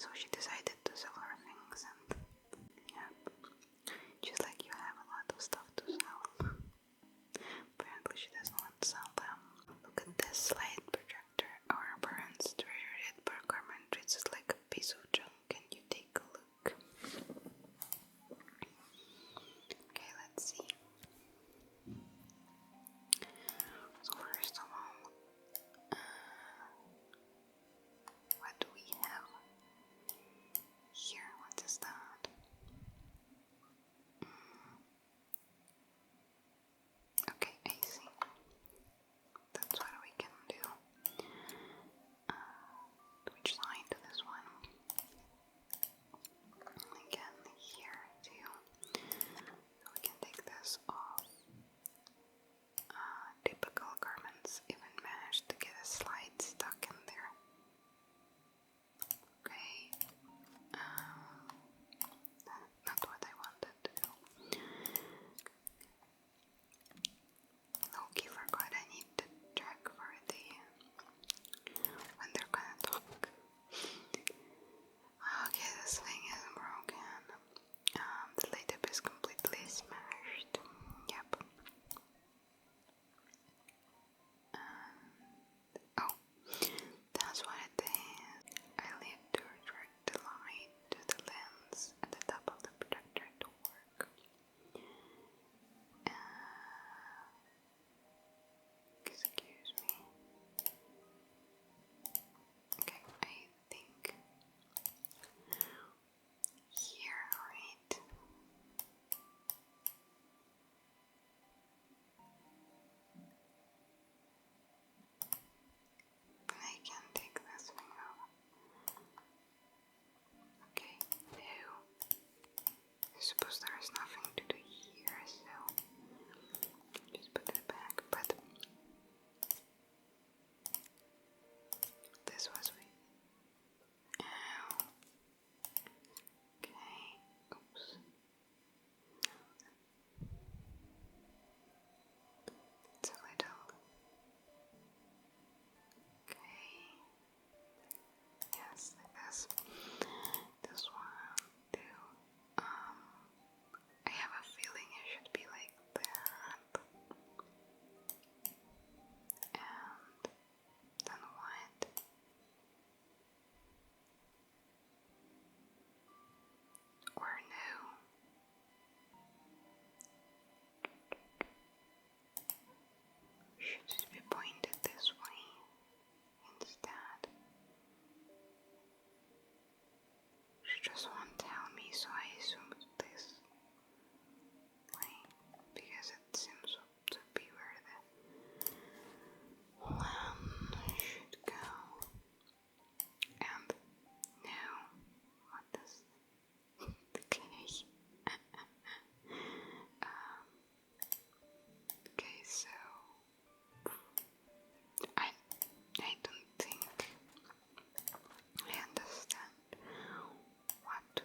So she decided to sell her things, and yeah, just like you have a lot of stuff to sell. Apparently she doesn't want to sell them. Look at this light projector. Our parents treasured it, but Carmen treats it like a piece of junk. Can you take a look? Okay, let's see. So first of all, what do we have here? What is that? Okay, I see. That's what we can do. Which side to this one? Again, here too. So we can take this off. Typical garments even managed to get a slide stuck in there. Okay. Not what I wanted to do. Loki forgot I need to check for the when they're gonna talk. Okay, this thing is broken. The light up is completely smashed. Yep. Oh, that's what it is. I need to redirect the light to the lens at the top of the projector to work. Excuse me. Okay, I think here, right? I can take this thing off. Okay, no. I suppose there is nothing to do here, so just put it back, but this was weird. Ow. Okay, oops. It's a little. Okay. Yes, like this. This one, too. I have a feeling it should be like that. And then what? Or no? Should it be pointed this way instead? She just won't tell me, so I assumed this way because it seems to be where the lamp should go. And no, what does? Okay. Okay, so I don't think I understand what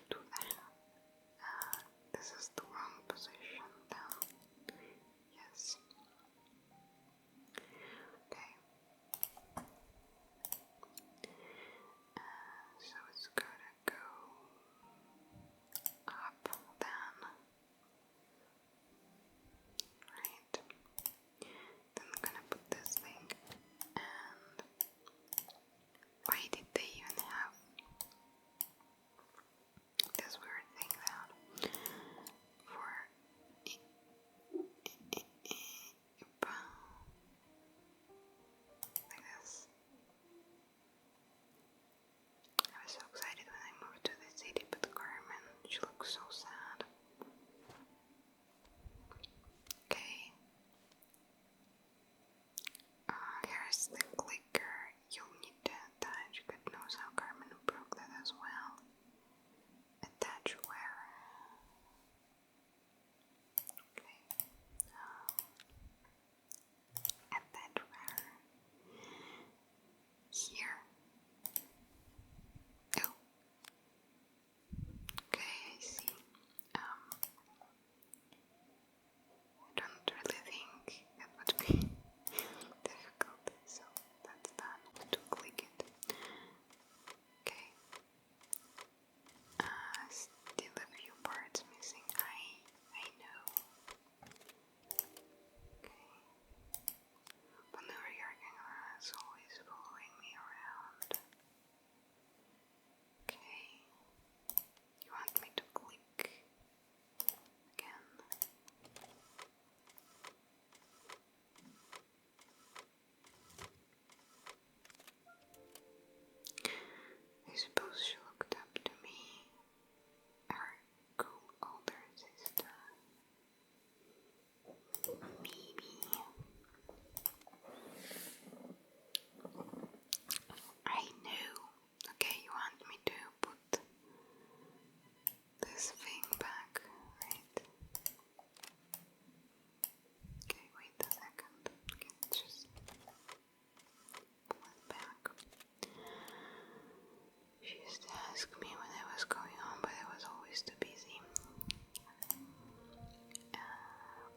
used to ask me when I was going on, but I was always too busy.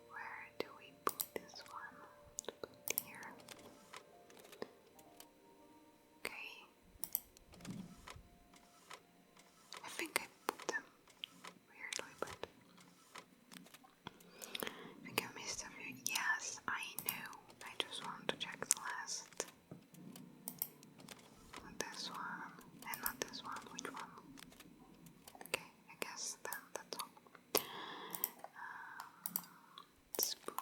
Where do we put this one? Put here. Okay. I think I put them weirdly, but I think I missed a few. Yes, I knew. I just want to check the last. Not this one, and not this one. Which one? Okay, I guess then that's all. Let's put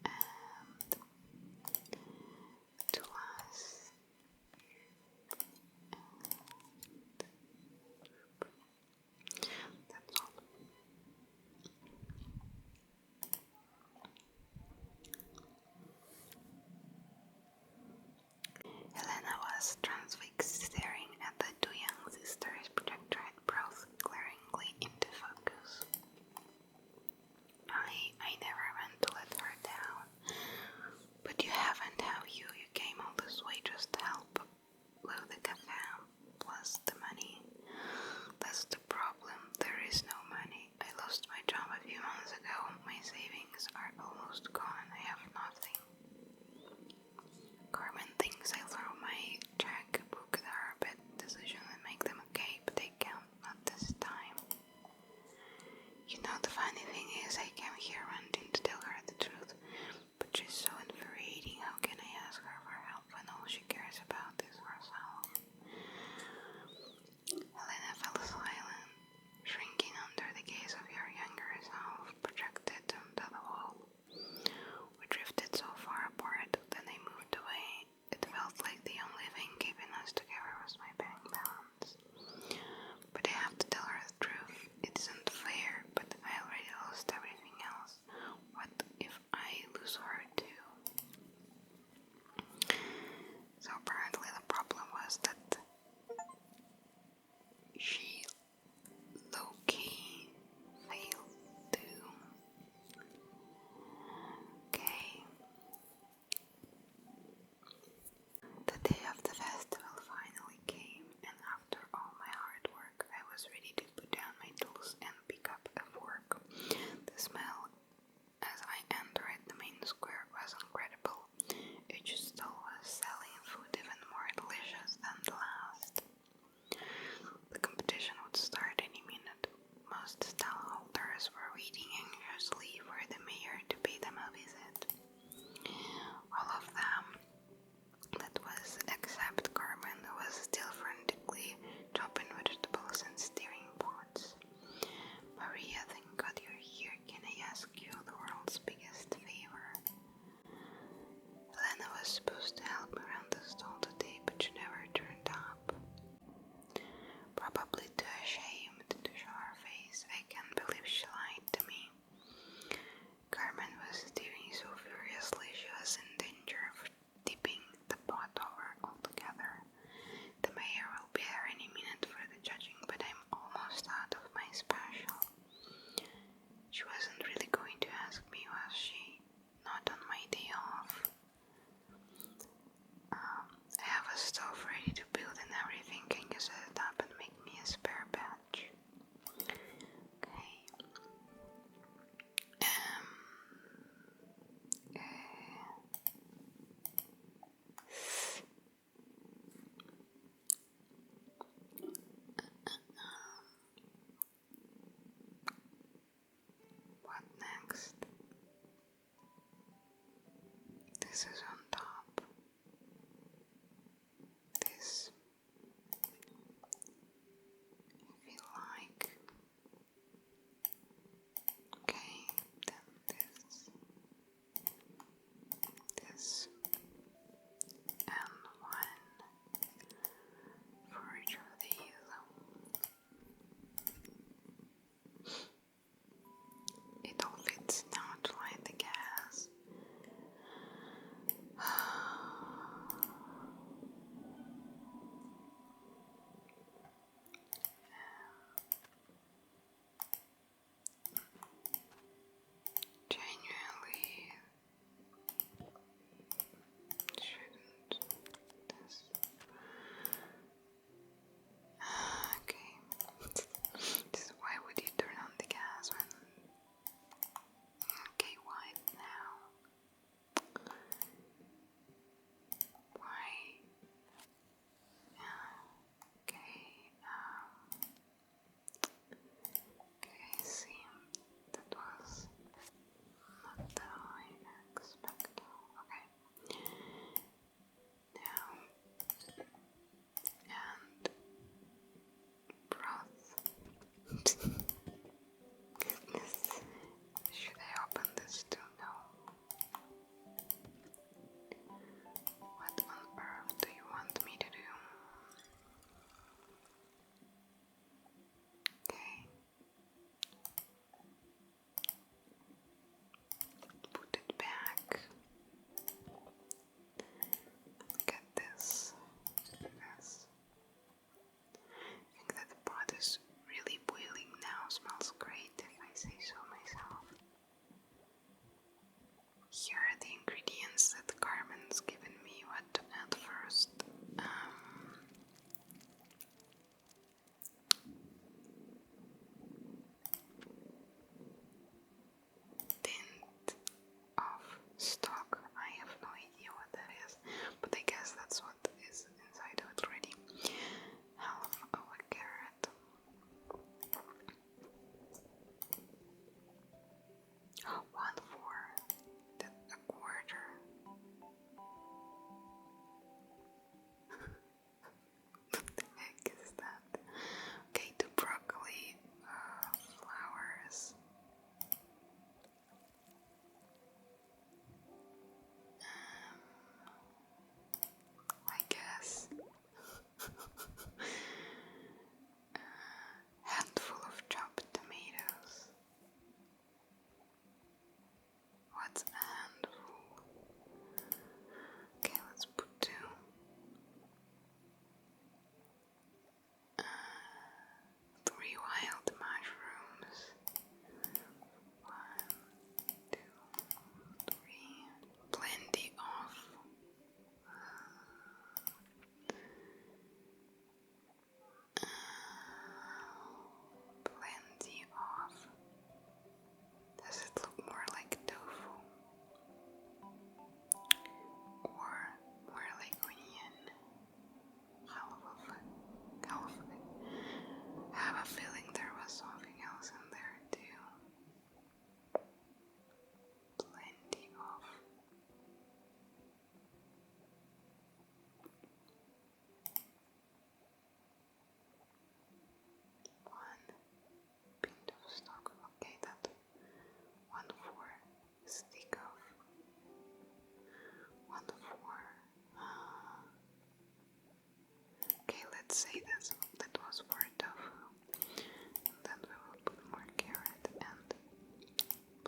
and to us. That's all. Helena was transfixed, staring at the two young sisters, projector head both glaringly into focus. I never meant to let her down. But you haven't, have you? You came all this way just to help with the cafe, plus the money. That's the problem. There is no money. I lost my job a few months ago. My savings are almost gone. I have nothing. Carmen thinks I throw my checkbook at her bad decision and make them okay, but they can't, not this time. You know, the funny thing is I came here wanting to tell her the truth, but she's so infuriating. How can I ask her for help when all she cares about is herself? Helena fell silent, shrinking under the gaze of your younger self, projected onto the wall. We drifted so far apart, then I moved away. It felt like the only thing keeping us together was my bank balance. But I have to tell her the truth. It isn't fair, but I already lost everything else. What if I lose her too? So apparently the problem was that she low-key failed too. Okay. The day of the festival finally came, and after all my hard work, I was ready to put down my tools and pick up a fork. The smell as I entered the main square was incredible. Each stall was selling food even more delicious than the last. The competition would start any minute. Most stallholders were waiting anxiously for the mayor to pay them a visit. All of them, that was except Carmen, who was still frantically chopping vegetables and stirring pots. Maria, thank God you're here. Can I ask you the world's biggest favor? Helena was supposed to help me around the stall today, but she never turned up. Probably too ashamed to show her face. I can't believe she lied to me. Carmen was stirring so furiously she was in danger of tipping the pot over altogether. The mayor will be there any minute for the judging, but I'm almost out of my special. She wasn't really going to ask me, was she? Not on my day off. I have a stove ready to build and everything. Can you set it up and make me a spare batch? Okay. What next? This is on top. This, if you like. Okay, then this, and one for each of these. It all fits now to light the gas. let's say that was for tofu. And then we will put more carrot and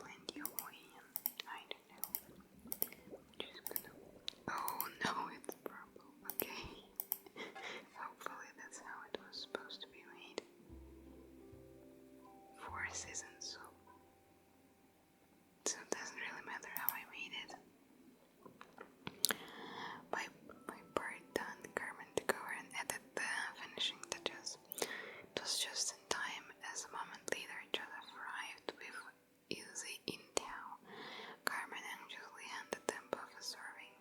plenty of onion. I don't know. Just gonna. Oh no, it's purple. Okay. Hopefully that's how it was supposed to be made. 4 seasons, so it doesn't really matter how I made it. My part done, Carmen took over and edit the finishing touches. It was just in time as a moment later Joseph arrived with Izzy in tow. Carmen anxiously handed them both a serving.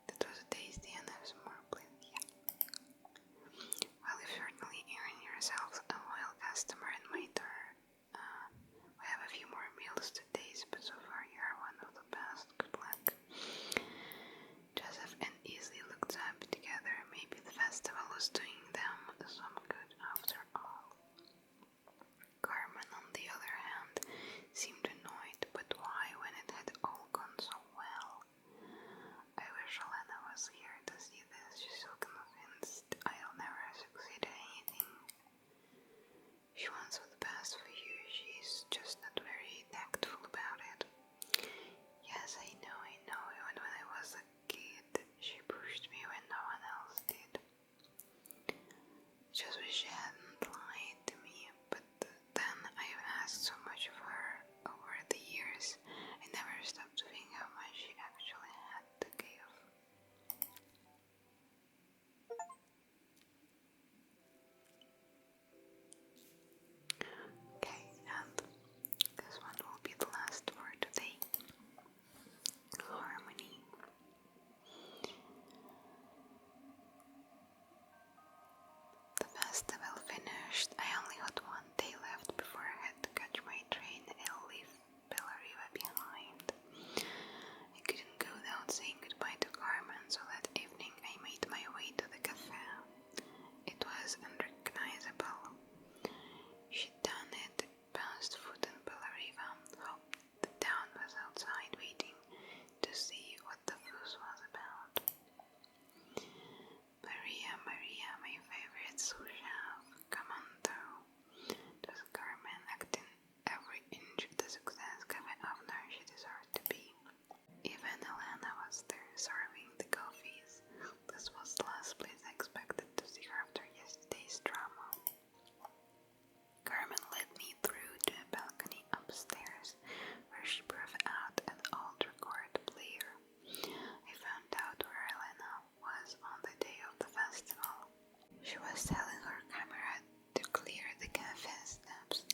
That was tasty and have some more, please. Yeah. Well, you've certainly earned yourself a loyal customer in my door. We have a few more meals to taste, but so far you are one of the best. Good luck. Joseph and Izzy looked happy together. Maybe the festival was doing them some good after all. Carmen, on the other hand, seemed annoyed, but why when it had all gone so well? I wish Elena was here to see this. She's so convinced I'll never succeed at anything. She wants the best for you, she's just not very tactful about it. Yes, I know, even when I was a kid, she pushed me when no one else did. Just wish she hadn't lied to me, but then I've asked so much of her over the years, I never stopped to think how much she actually had to give. Okay, and this one will be the last for today. Harmony. The festival finished. I only had one day left before I had to catch my train and leave Bellariva behind. I couldn't go without saying goodbye to Carmen, so that evening I made my way to the cafe. It was unrecognizable. She'd done it past food in Bellariva. The town was outside waiting to see what the fuss was about. Maria, my favorite sous chef, come on through. It was Carmen, acting every inch the success cafe owner she deserved to be. Even Elena was there, serving the coffees. This was the last place I expected to see her after yesterday's drama. Carmen led me through to a balcony upstairs, where she brought out an old record player. I found out where Elena was on the day of the festival. She was telling her camera to clear the cafe steps,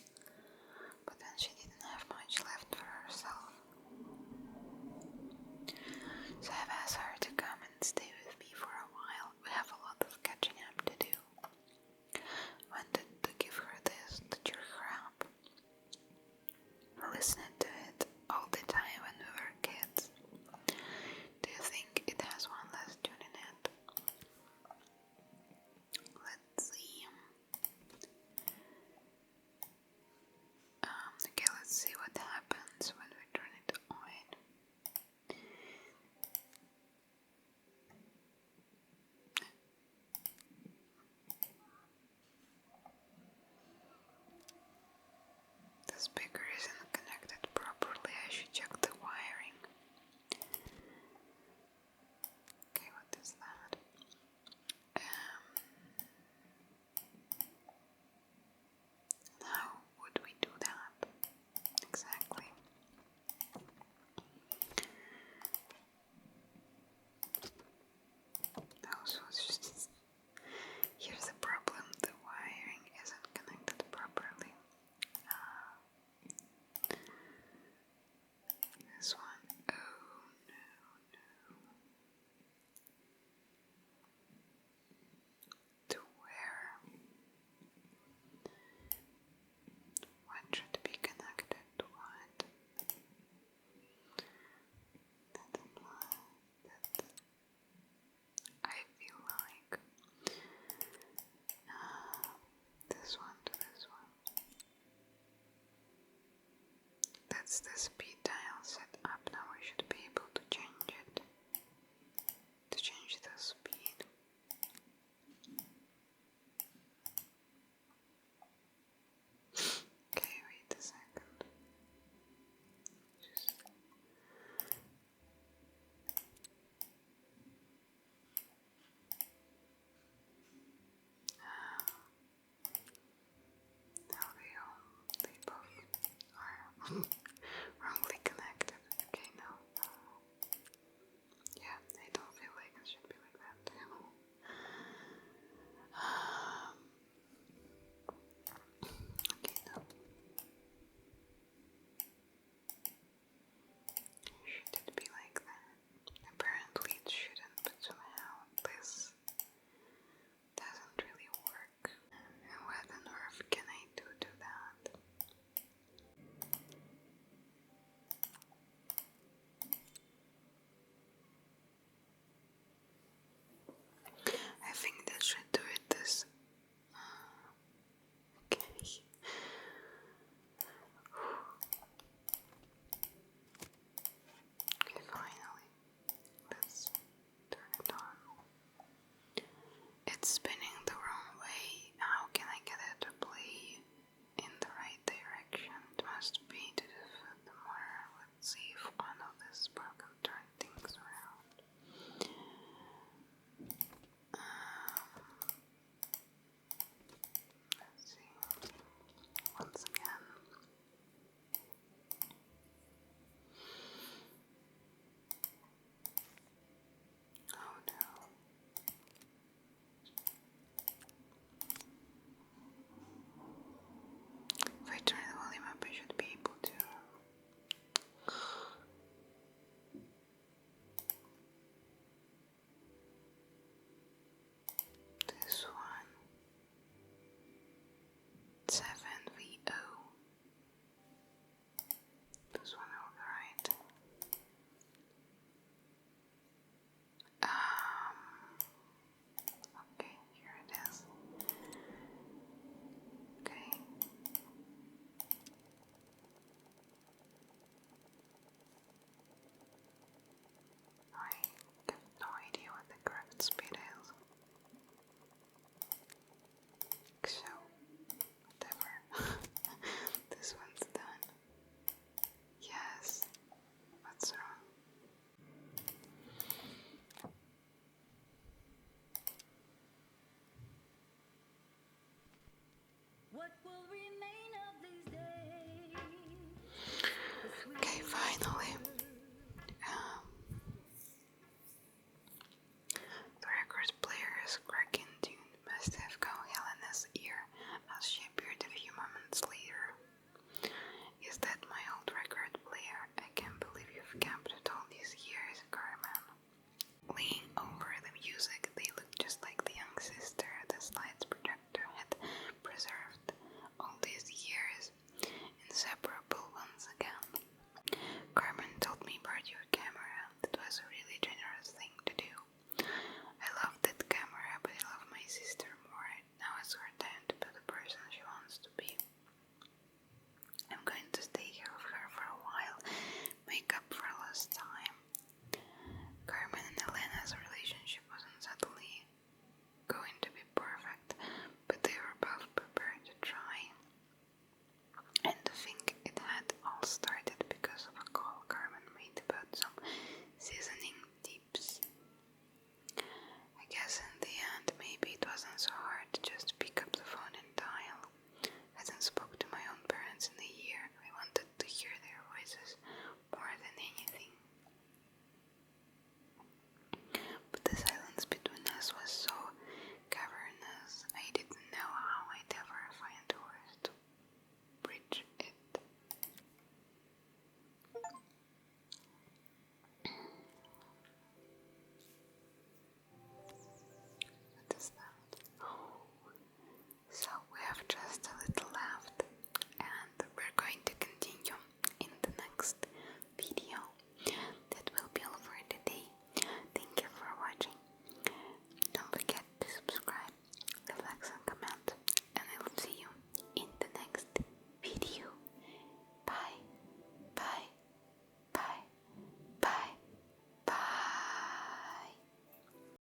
but then she didn't have much left for herself. So I've asked her to come and stay with me for a while. We have a lot of catching up to do. Wanted to give her this to cheer her up. We listened to it all the time when we were kids. Do you think it has one less tune in it? Let's see. Okay, let's see what happens when we turn it on. The speaker isn't connected properly. I should check the wiring. Okay, what is that? How would we do that? Exactly. So it's just... Here's the problem. The wiring isn't connected properly. This one. Oh no. To where? What should be connected to what? I feel like this one to this one. That's the